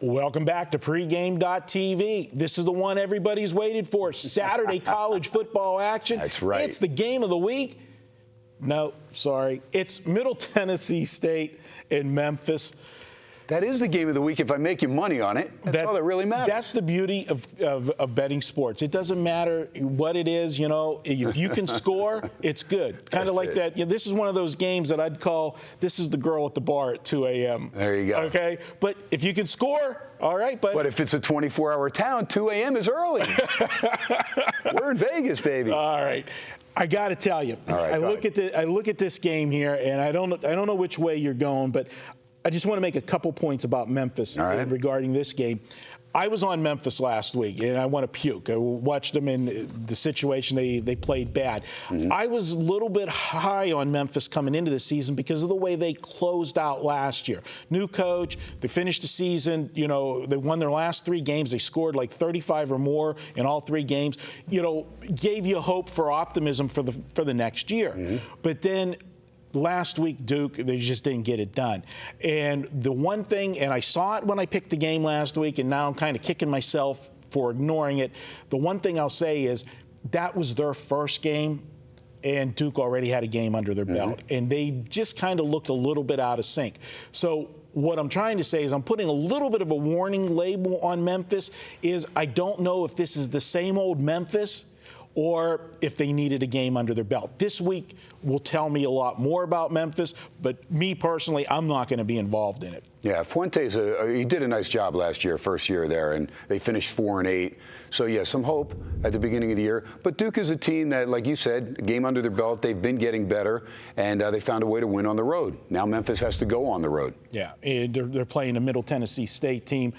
Welcome back to pregame.tv. This is the one everybody's waited for. Saturday college football action. That's right. It's the game of the week. No, sorry. It's Middle Tennessee State in Memphis. That is the game of the week if I make you money on it. That's all that really matters. That's the beauty of betting sports. It doesn't matter what it is, you know. If you can score, it's good. Kind of like that. Yeah, this is one of those games that I'd call, this is the girl at the bar at 2 a.m. There you go. Okay? But if you can score, all right. But if it's a 24-hour town, 2 a.m. is early. We're in Vegas, baby. All right. I got to tell you, all right, I look at this game here, and I don't know which way you're going, but I just want to make a couple points about Memphis regarding this game. I was on Memphis last week, and I want to puke. I watched them in the situation. They played bad. Mm-hmm. I was a little bit high on Memphis coming into the season because of the way they closed out last year. New coach, they finished the season, you know, they won their last 3 games. They scored like 35 or more in all 3 games. You know, gave you hope for optimism for the next year. Mm-hmm. But then last week, Duke, they just didn't get it done. And the one thing, and I saw it when I picked the game last week, and now I'm kind of kicking myself for ignoring it. The one thing I'll say is that was their first game, and Duke already had a game under their belt. And they just kind of looked a little bit out of sync. So what I'm trying to say is I'm putting a little bit of a warning label on Memphis is I don't know if this is the same old Memphis or if they needed a game under their belt. This week will tell me a lot more about Memphis, but me personally, I'm not going to be involved in it. Yeah, Fuentes, he did a nice job last year, first year there, and they finished 4-8. So, yeah, some hope at the beginning of the year. But Duke is a team that, like you said, a game under their belt, they've been getting better, and they found a way to win on the road. Now Memphis has to go on the road. Yeah, they're playing a Middle Tennessee State team.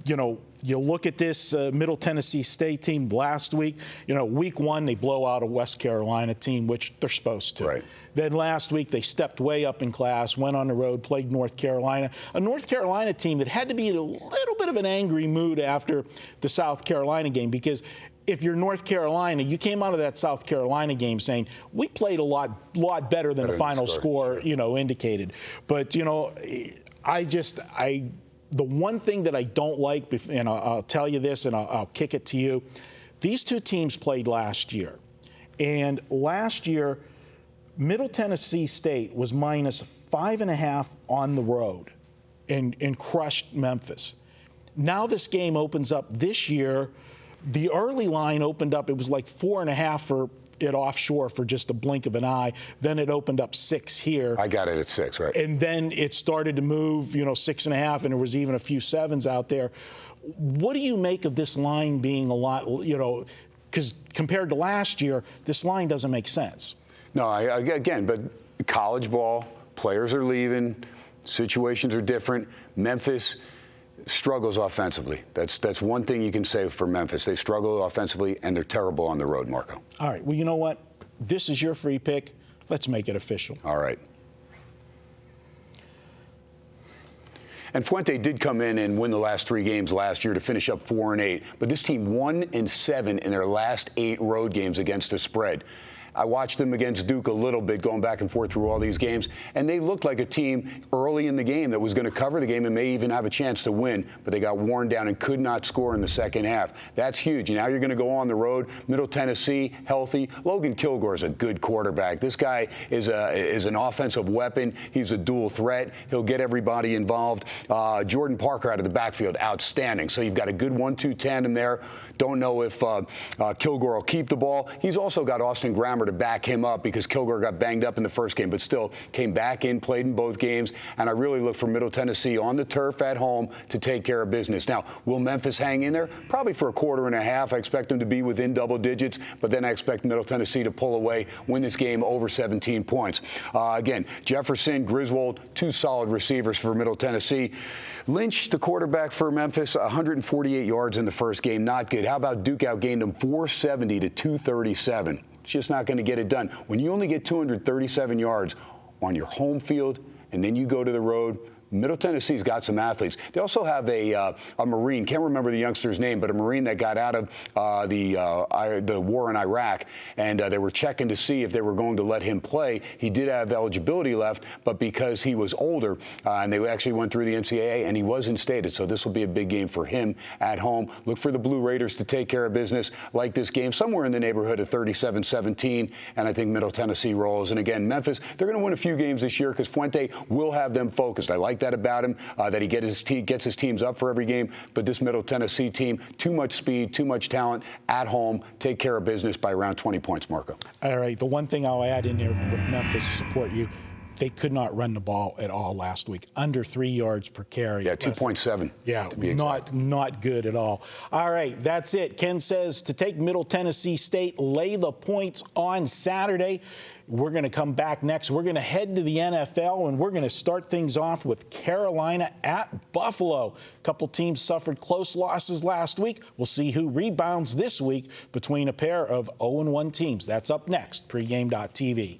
You know, you look at this Middle Tennessee State team last week, you know, week 1, they blow out a West Carolina team, which they're supposed to. Right. Then last week, they stepped way up in class, went on the road, played North Carolina, a North Carolina team that had to be in a little bit of an angry mood after the South Carolina game, because if you're North Carolina, you came out of that South Carolina game saying, we played a lot better than the final score, you know, indicated. But, you know, the one thing that I don't like, and I'll tell you this and I'll kick it to you, these two teams played last year. And last year, Middle Tennessee State was minus 5.5 on the road and crushed Memphis. Now this game opens up this year. The early line opened up, it was like 4.5 for it offshore for just a blink of an eye. Then it opened up 6 here. I got it at 6, right? And then it started to move, you know, 6.5, and there was even a few 7s out there. What do you make of this line being a lot, you know, because compared to last year, this line doesn't make sense. No, again, but college ball, players are leaving, situations are different. Memphis struggles offensively. That's one thing you can say for Memphis. They struggle offensively, and they're terrible on the road, Marco. All right. Well, you know what? This is your free pick. Let's make it official. All right. And Fuente did come in and win the last 3 games last year to finish up 4-8. But this team 1-7 in their last 8 road games against the spread. I watched them against Duke a little bit, going back and forth through all these games, and they looked like a team early in the game that was going to cover the game and may even have a chance to win, but they got worn down and could not score in the second half. That's huge. Now you're going to go on the road. Middle Tennessee, healthy. Logan Kilgore is a good quarterback. This guy is an offensive weapon. He's a dual threat. He'll get everybody involved. Jordan Parker out of the backfield, outstanding. So you've got a good 1-2 tandem there. Don't know if Kilgore will keep the ball. He's also got Austin Grammer to back him up because Kilgore got banged up in the first game, but still came back in, played in both games, and I really look for Middle Tennessee on the turf at home to take care of business. Now, will Memphis hang in there? Probably for a quarter and a half. I expect them to be within double digits, but then I expect Middle Tennessee to pull away, win this game over 17 points. Again, Jefferson, Griswold, 2 solid receivers for Middle Tennessee. Lynch, the quarterback for Memphis, 148 yards in the first game. Not good. How about Duke outgained them 470 to 237? It's just not going to get it done. When you only get 237 yards on your home field and then you go to the road, Middle Tennessee's got some athletes. They also have a Marine, can't remember the youngster's name, but a Marine that got out of the war in Iraq, and they were checking to see if they were going to let him play. He did have eligibility left, but because he was older, and they actually went through the NCAA, and he was instated. So this will be a big game for him at home. Look for the Blue Raiders to take care of business like this game, somewhere in the neighborhood of 37-17, and I think Middle Tennessee rolls. And again, Memphis, they're going to win a few games this year because Fuente will have them focused. I like that about him, that he gets his teams up for every game. But this Middle Tennessee team, too much speed, too much talent at home. Take care of business by around 20 points, Marco. All right. The one thing I'll add in there with Memphis to support you, they could not run the ball at all last week. Under 3 yards per carry. Yeah, 2.7. Yeah, not good at all. All right, that's it. Ken says to take Middle Tennessee State, lay the points on Saturday. We're going to come back next. We're going to head to the NFL, and we're going to start things off with Carolina at Buffalo. A couple teams suffered close losses last week. We'll see who rebounds this week between a pair of 0-1 teams. That's up next, pregame.tv.